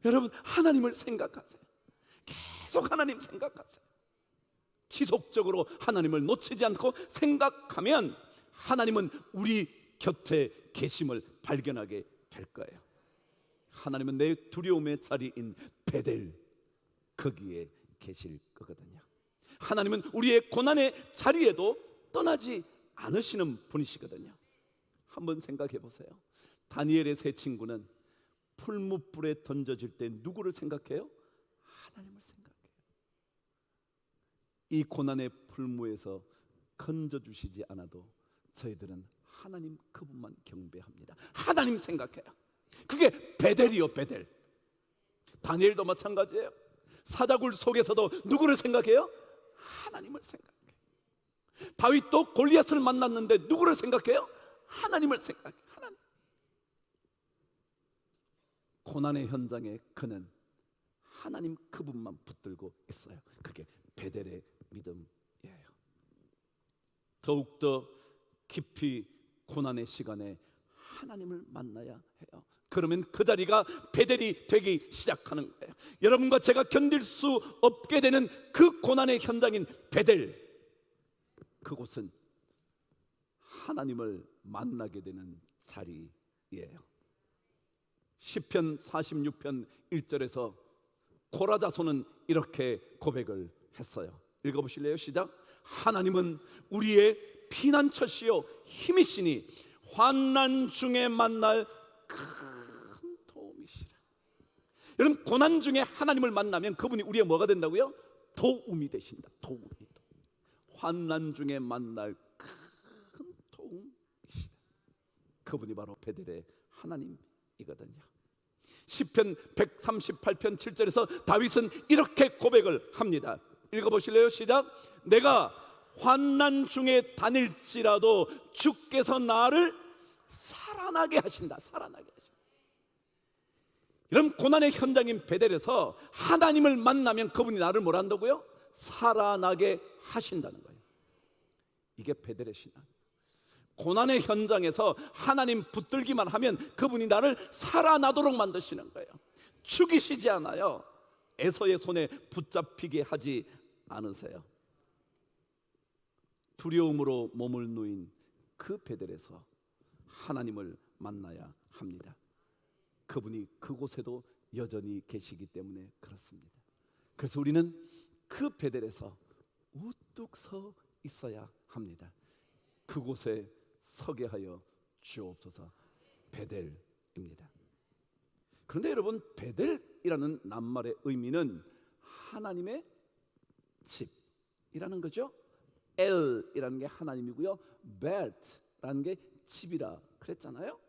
여러분 하나님을 생각하세요. 계속 하나님 생각하세요. 지속적으로 하나님을 놓치지 않고 생각하면 하나님은 우리 곁에 계심을 발견하게 될 거예요. 하나님은 내 두려움의 자리인 베델, 거기에 계실 거거든요. 하나님은 우리의 고난의 자리에도 떠나지 않으시는 분이시거든요. 한번 생각해 보세요. 다니엘의 세 친구는 풀무불에 던져질 때 누구를 생각해요? 하나님을 생각해요. 이 고난의 풀무에서 건져주시지 않아도 저희들은 하나님 그분만 경배합니다. 하나님 생각해요. 그게 베델이요, 베델. 다니엘도 마찬가지예요. 사자굴 속에서도 누구를 생각해요? 하나님을 생각해요. 다윗도 골리앗을 만났는데 누구를 생각해요? 하나님을 생각해. 하나님. 고난의 현장에 그는 하나님 그분만 붙들고 있어요. 그게 베델의 믿음이에요. 더욱더 깊이 고난의 시간에 하나님을 만나야 해요. 그러면 그 자리가 베델이 되기 시작하는 거예요. 여러분과 제가 견딜 수 없게 되는 그 고난의 현장인 베델, 그곳은 하나님을 만나게 되는 자리예요. 시편 46편 1절에서 고라 자손은 이렇게 고백을 했어요. 읽어보실래요? 시작. 하나님은 우리의 피난처시요 힘이시니 환난 중에 만날 큰 도움이시라. 여러분, 고난 중에 하나님을 만나면 그분이 우리의 뭐가 된다고요? 도움이 되신다. 도움이. 환난 중에 만날 큰 도움이시다. 그분이 바로 베델의 하나님이거든요. 시편 138편 7절에서 다윗은 이렇게 고백을 합니다. 읽어보실래요? 시작. 내가 환난 중에 다닐지라도 주께서 나를 살아나게 하신다. 살아나게 하신다. 이런 고난의 현장인 베델에서 하나님을 만나면 그분이 나를 뭘 한다고요? 살아나게 하신다는 거예요. 이게 베델의 신앙. 고난의 현장에서 하나님 붙들기만 하면 그분이 나를 살아나도록 만드시는 거예요. 죽이시지 않아요. 에서의 손에 붙잡히게 하지 않으세요. 두려움으로 몸을 누인 그 베델에서 하나님을 만나야 합니다. 그분이 그곳에도 여전히 계시기 때문에 그렇습니다. 그래서 우리는 그 베델에서 우뚝 서 있어야 합니다. 그곳에 서게 하여 주옵소서. 베델입니다. 그런데 여러분, 베델이라는 낱말의 의미는 하나님의 집이라는 거죠. 엘이라는 게 하나님이고요, 벳이라는 게 집이라 그랬잖아요.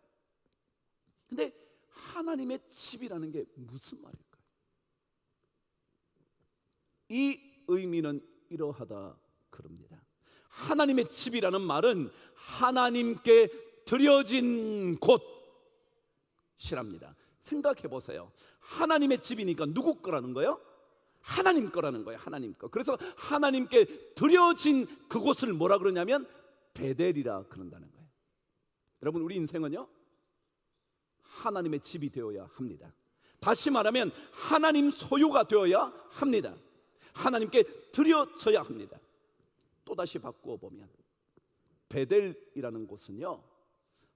근데 하나님의 집이라는 게 무슨 말일까요? 이 의미는 이러하다 그럽니다. 하나님의 집이라는 말은 하나님께 드려진 곳이랍니다. 생각해 보세요. 하나님의 집이니까 누구 거라는 거예요? 하나님 거라는 거예요. 하나님 거. 그래서 하나님께 드려진 그곳을 뭐라 그러냐면 베델이라 그런다는 거예요. 여러분, 우리 인생은요, 하나님의 집이 되어야 합니다. 다시 말하면 하나님 소유가 되어야 합니다. 하나님께 드려져야 합니다. 또다시 바꾸어 보면 베델이라는 곳은요,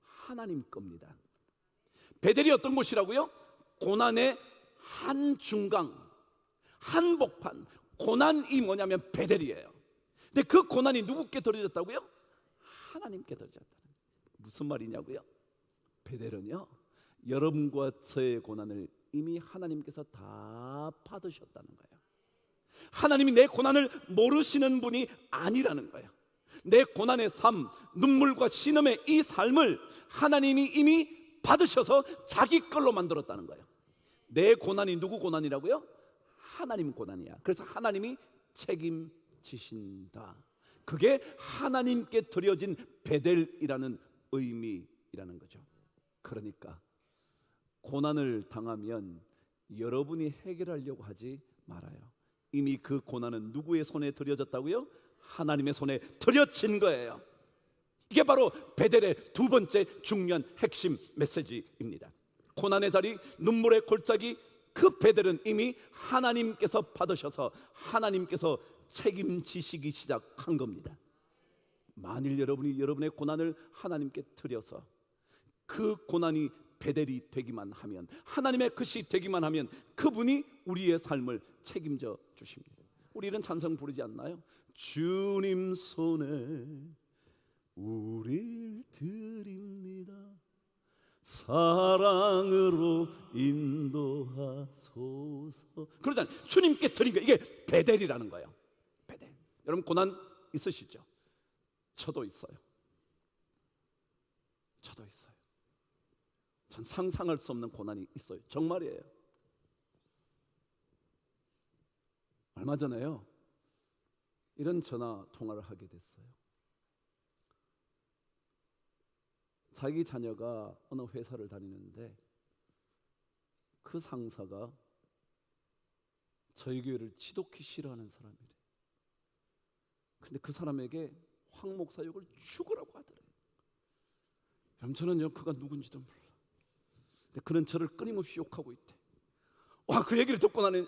하나님 겁니다. 베델이 어떤 곳이라고요? 고난의 한중강, 한복판. 고난이 뭐냐면 베델이에요. 근데 그 고난이 누구께 드려졌다고요? 하나님께 드려졌다. 무슨 말이냐고요? 베델은요, 여러분과 저의 고난을 이미 하나님께서 다 받으셨다는 거예요. 하나님이 내 고난을 모르시는 분이 아니라는 거예요. 내 고난의 삶, 눈물과 신음의 이 삶을 하나님이 이미 받으셔서 자기 걸로 만들었다는 거예요. 내 고난이 누구 고난이라고요? 하나님 고난이야. 그래서 하나님이 책임지신다. 그게 하나님께 드려진 베델이라는 의미라는 거죠. 그러니까 고난을 당하면 여러분이 해결하려고 하지 말아요. 이미 그 고난은 누구의 손에 드려졌다고요? 하나님의 손에 드려진 거예요. 이게 바로 베델의 두 번째 중요한 핵심 메시지입니다. 고난의 자리, 눈물의 골짜기, 그 베델은 이미 하나님께서 받으셔서 하나님께서 책임지시기 시작한 겁니다. 만일 여러분이 여러분의 고난을 하나님께 드려서 그 고난이 베델이 되기만 하면, 하나님의 것이 되기만 하면 그분이 우리의 삶을 책임져 주십니다. 우리 이런 찬송 부르지 않나요? 주님 손에 우릴 드립니다. 사랑으로 인도하소서. 그러잖아요. 주님께 드린 거, 이게 베델이라는 거예요. 베델. 여러분, 고난 있으시죠? 저도 있어요. 저도 있어요. 전 상상할 수 없는 고난이 있어요. 정말이에요. 얼마 전에요, 이런 전화 통화를 하게 됐어요. 자기 자녀가 어느 회사를 다니는데 그 상사가 저희 교회를 지독히 싫어하는 사람이래. 근데 그 사람에게 황 목사욕을 죽으라고 하더래요. 그럼 저는요, 그가 누군지도 몰라. 근데 그는 저를 끊임없이 욕하고 있대. 와, 그 얘기를 듣고 나는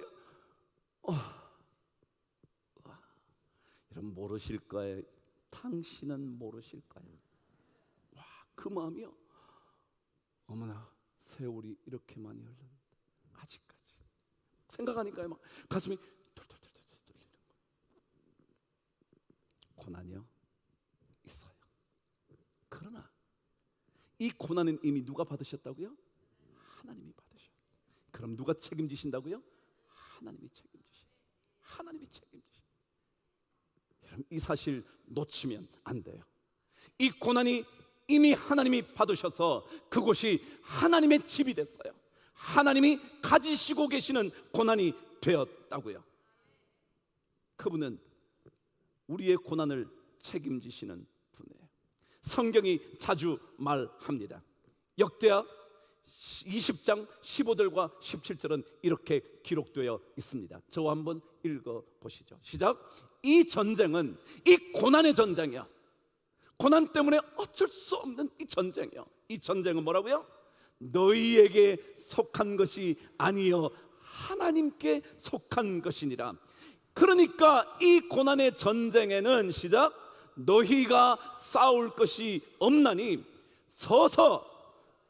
여러분 모르실까요? 당신은 모르실까요? 와, 그 마음이요. 어머나, 세월이 이렇게 많이 흘렀는데 아직까지 생각하니까요, 막 가슴이 털털털털 떨리는 거예요. 고난이요 있어요. 그러나 이 고난은 이미 누가 받으셨다고요? 하나님이 받으셨어요. 그럼 누가 책임지신다고요? 하나님이 책임지신. 하나님이 책임지신. 여러분, 이 사실 놓치면 안 돼요. 이 고난이 이미 하나님이 받으셔서 그곳이 하나님의 집이 됐어요. 하나님이 가지시고 계시는 고난이 되었다고요. 그분은 우리의 고난을 책임지시는 분이에요. 성경이 자주 말합니다. 역대하 20장 15절과 17절은 이렇게 기록되어 있습니다. 저와 한번 읽어보시죠. 시작. 이 전쟁은, 이 고난의 전쟁이야. 고난 때문에 어쩔 수 없는 이 전쟁이요. 이 전쟁은 뭐라고요? 너희에게 속한 것이 아니요 하나님께 속한 것이니라. 그러니까 이 고난의 전쟁에는, 시작, 너희가 싸울 것이 없나니 서서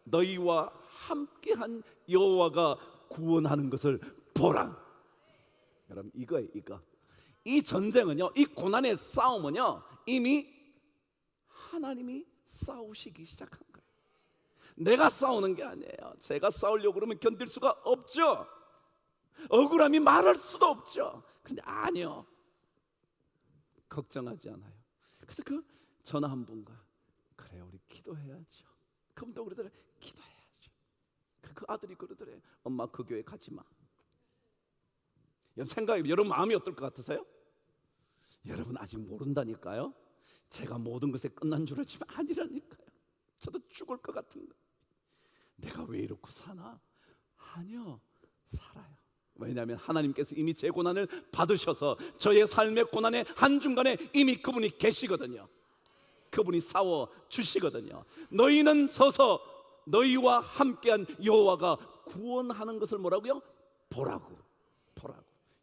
너희와 함께한 여호와가 구원하는 것을 보라. 여러분, 이거예요. 이거. 이 전쟁은요, 이 고난의 싸움은요, 이미 하나님이 싸우시기 시작한 거예요. 내가 싸우는 게 아니에요. 제가 싸우려고 그러면 견딜 수가 없죠. 억울함이 말할 수도 없죠. 그런데 아니요, 걱정하지 않아요. 그래서 그 전화 한 분과, 그래 우리 기도해야죠. 그분도 그러더래, 기도해야죠. 그 아들이 그러더래, 엄마 그 교회 가지 마. 여러분 마음이 어떨 것 같으세요? 여러분 아직 모른다니까요. 제가 모든 것에 끝난 줄 알지만 아니라니까요. 저도 죽을 것 같은 거. 내가 왜 이렇게 사나? 아니요, 살아요. 왜냐하면 하나님께서 이미 제 고난을 받으셔서 저의 삶의 고난의 한중간에 이미 그분이 계시거든요. 그분이 싸워 주시거든요. 너희는 서서 너희와 함께한 여호와가 구원하는 것을 뭐라고요? 보라고.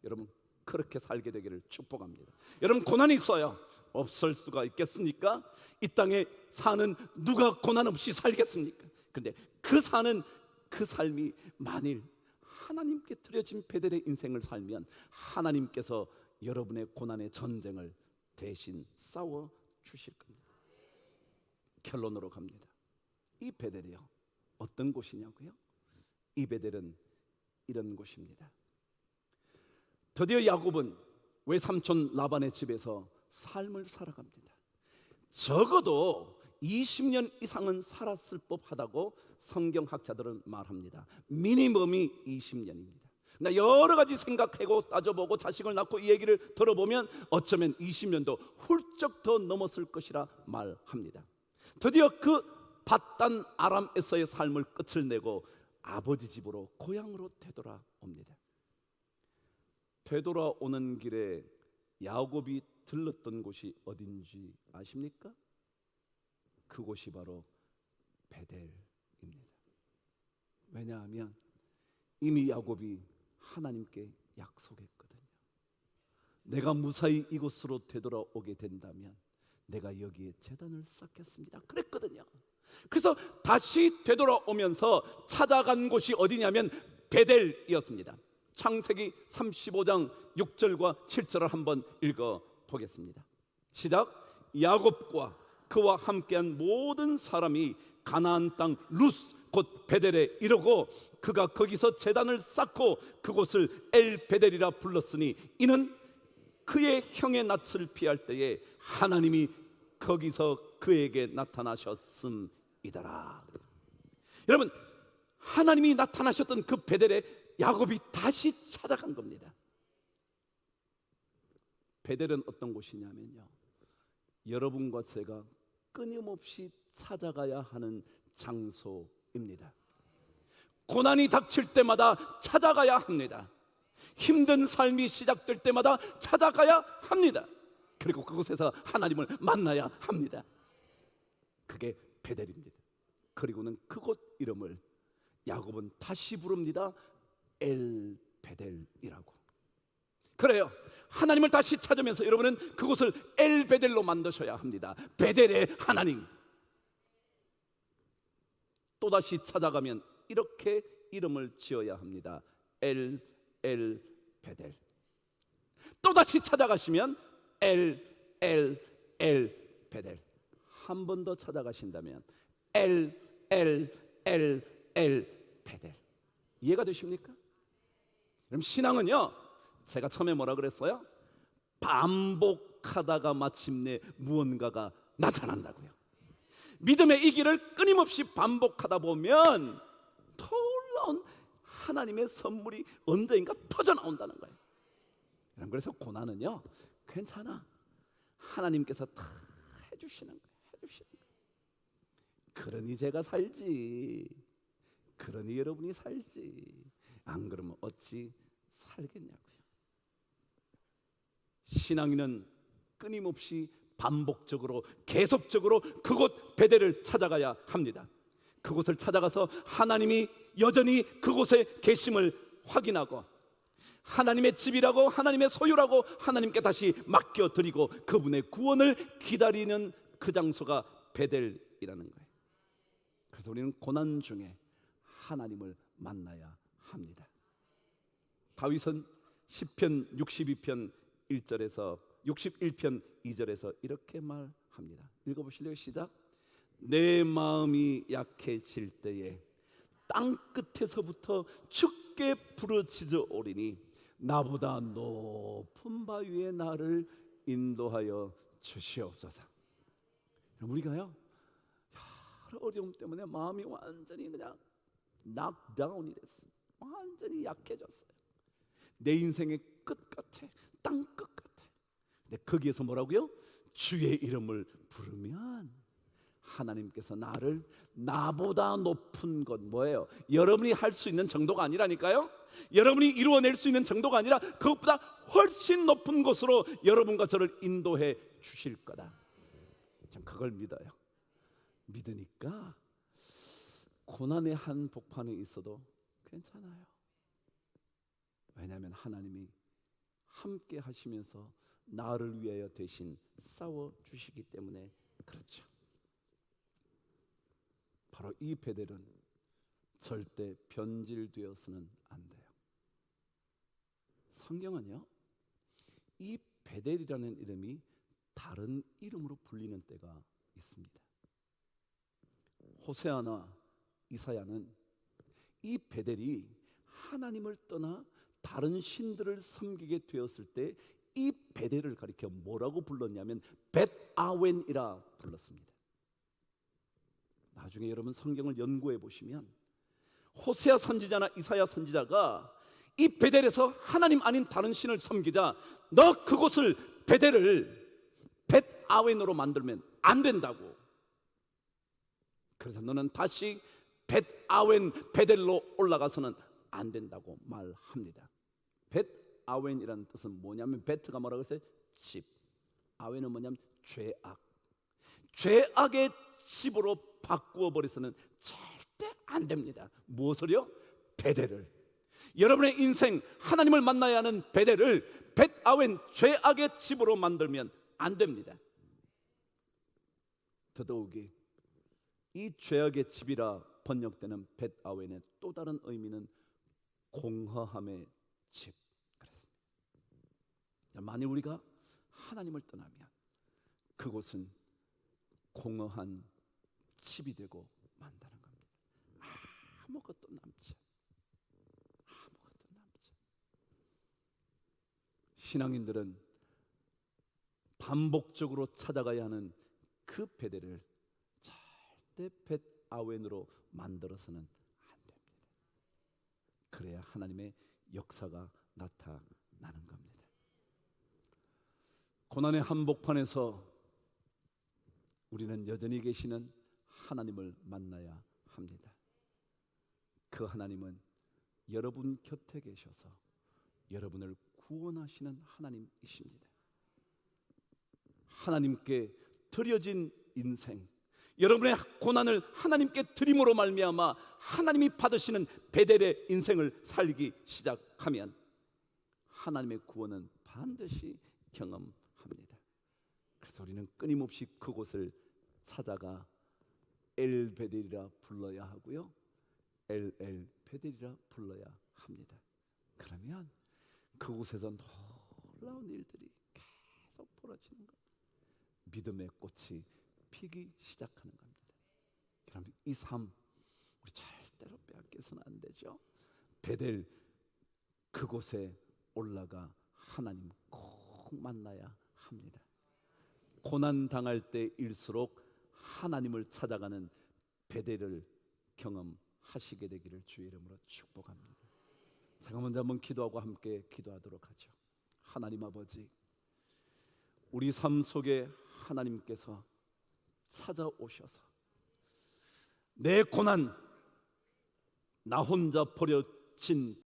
여러분, 그렇게 살게 되기를 축복합니다. 여러분, 고난이 있어요. 없을 수가 있겠습니까? 이 땅에 사는 누가 고난 없이 살겠습니까? 그런데 그 삶이 만일 하나님께 드려진 베델의 인생을 살면 하나님께서 여러분의 고난의 전쟁을 대신 싸워 주실 겁니다. 결론으로 갑니다. 이 베델이요, 어떤 곳이냐고요? 이 베델은 이런 곳입니다. 드디어 야곱은 외삼촌 라반의 집에서 삶을 살아갑니다. 적어도 20년 이상은 살았을 법하다고 성경학자들은 말합니다. 미니멈이 20년입니다. 여러 가지 생각하고 따져보고 자식을 낳고 이 얘기를 들어보면 어쩌면 20년도 훌쩍 더 넘었을 것이라 말합니다. 드디어 그 밧단 아람에서의 삶을 끝을 내고 아버지 집으로, 고향으로 되돌아옵니다. 되돌아오는 길에 야곱이 들렀던 곳이 어딘지 아십니까? 그곳이 바로 베델입니다. 왜냐하면 이미 야곱이 하나님께 약속했거든요. 내가 무사히 이곳으로 되돌아오게 된다면 내가 여기에 제단을 쌓겠습니다. 그랬거든요. 그래서 다시 되돌아오면서 찾아간 곳이 어디냐면 베델이었습니다. 창세기 35장 6절과 7절을 한번 읽어보겠습니다. 시작. 야곱과 그와 함께한 모든 사람이 가나안 땅 루스 곧 베델에 이르고 그가 거기서 제단을 쌓고 그곳을 엘 베델이라 불렀으니 이는 그의 형의 낯을 피할 때에 하나님이 거기서 그에게 나타나셨음이더라. 여러분, 하나님이 나타나셨던 그 베델에 야곱이 다시 찾아간 겁니다. 베델은 어떤 곳이냐면요, 여러분과 제가 끊임없이 찾아가야 하는 장소입니다. 고난이 닥칠 때마다 찾아가야 합니다. 힘든 삶이 시작될 때마다 찾아가야 합니다. 그리고 그곳에서 하나님을 만나야 합니다. 그게 베델입니다. 그리고는 그곳 이름을 야곱은 다시 부릅니다. 엘 베델이라고. 그래요. 하나님을 다시 찾으면서 여러분은 그곳을 엘 베델로 만드셔야 합니다. 베델의 하나님. 또다시 찾아가면 이렇게 이름을 지어야 합니다. 엘 베델. 또다시 찾아가시면 엘 베델. 한 번 더 찾아가신다면 엘 베델. 이해가 되십니까? 그럼 신앙은요, 제가 처음에 뭐라 그랬어요? 반복하다가 마침내 무언가가 나타난다고요. 믿음의 이 길을 끊임없이 반복하다 보면 놀라운 하나님의 선물이 언젠가 터져 나온다는 거예요. 그래서 고난은요, 괜찮아. 하나님께서 다 해주시는 거예요. 그러니 제가 살지. 그러니 여러분이 살지. 안 그러면 어찌 살겠냐고요. 신앙인은 끊임없이 반복적으로 계속적으로 그곳 베델을 찾아가야 합니다. 그곳을 찾아가서 하나님이 여전히 그곳에 계심을 확인하고 하나님의 집이라고 하나님의 소유라고 하나님께 다시 맡겨드리고 그분의 구원을 기다리는 그 장소가 베델이라는 거예요. 그래서 우리는 고난 중에 하나님을 만나야 합니다. 다윗은 시편 62편 1절에서 61편 2절에서 이렇게 말합니다. 읽어보실래요? 시작. 내 마음이 약해질 때에 땅 끝에서부터 춥게 부르짖어 오리니 나보다 높은 바 위에 나를 인도하여 주시옵소서. 우리가요, 여러 어려움 때문에 마음이 완전히 그냥 knockdown이 됐어요. 완전히 약해졌어요. 내 인생의 끝 같아. 땅 끝 같아. 근데 거기에서 뭐라고요? 주의 이름을 부르면 하나님께서 나를 나보다 높은 것, 뭐예요? 여러분이 할 수 있는 정도가 아니라니까요. 여러분이 이루어낼 수 있는 정도가 아니라 그것보다 훨씬 높은 곳으로 여러분과 저를 인도해 주실 거다. 전 그걸 믿어요. 믿으니까 고난의 한 복판에 있어도 괜찮아요. 왜냐하면 하나님이 함께 하시면서 나를 위하여 대신 싸워 주시기 때문에 그렇죠. 바로 이 베델은 절대 변질되어서는 안 돼요. 성경은요, 이 베델이라는 이름이 다른 이름으로 불리는 때가 있습니다. 호세아나 이사야는 이 베델이 하나님을 떠나 다른 신들을 섬기게 되었을 때 이 베델을 가리켜 뭐라고 불렀냐면 벳아웬이라 불렀습니다. 나중에 여러분 성경을 연구해 보시면 호세아 선지자나 이사야 선지자가 이 베델에서 하나님 아닌 다른 신을 섬기자 너 그곳을 베델을 벳아웬으로 만들면 안 된다고. 그래서 너는 다시 벳아웬 베델로 올라가서는 안 된다고 말합니다. 벳아웬이라는 뜻은 뭐냐면 베트가 뭐라고 했어요? 집. 아웬은 뭐냐면 죄악. 죄악의 집으로 바꾸어 버려서는 절대 안 됩니다. 무엇을요? 베델을. 여러분의 인생 하나님을 만나야 하는 베델을 벳아웬 죄악의 집으로 만들면 안 됩니다. 더더욱이 이 죄악의 집이라 번역되는 벳아웬의 또 다른 의미는 공허함의 집. 그렇습니다. 만일 우리가 하나님을 떠나면 그곳은 공허한 집이 되고 만다는 겁니다. 아무것도 남지 신앙인들은 반복적으로 찾아가야 하는 그 베델을 절대 벳아웬으로 만들어서는 안 됩니다. 그래야 하나님의 역사가 나타나는 겁니다. 고난의 한복판에서 우리는 여전히 계시는 하나님을 만나야 합니다. 그 하나님은 여러분 곁에 계셔서 여러분을 구원하시는 하나님이십니다. 하나님께 드려진 인생, 여러분의 고난을 하나님께 드림으로 말미암아 하나님이 받으시는 베델의 인생을 살기 시작하면 하나님의 구원은 반드시 경험합니다. 그래서 우리는 끊임없이 그곳을 찾아가 엘 베델이라 불러야 하고요, 엘 베델이라 불러야 합니다. 그러면 그곳에서 놀라운 일들이 계속 벌어지는 겁니다. 믿음의 꽃이 피기 시작하는 겁니다. 그럼 이 삶 우리 절대로 빼앗겨서는 안 되죠. 베델 그곳에 올라가 하나님 꼭 만나야 합니다. 고난 당할 때일수록 하나님을 찾아가는 베델을 경험하시게 되기를 주의 이름으로 축복합니다. 제가 먼저 한번 기도하고 함께 기도하도록 하죠. 하나님 아버지, 우리 삶 속에 하나님께서 찾아오셔서 내 고난, 나 혼자 버려진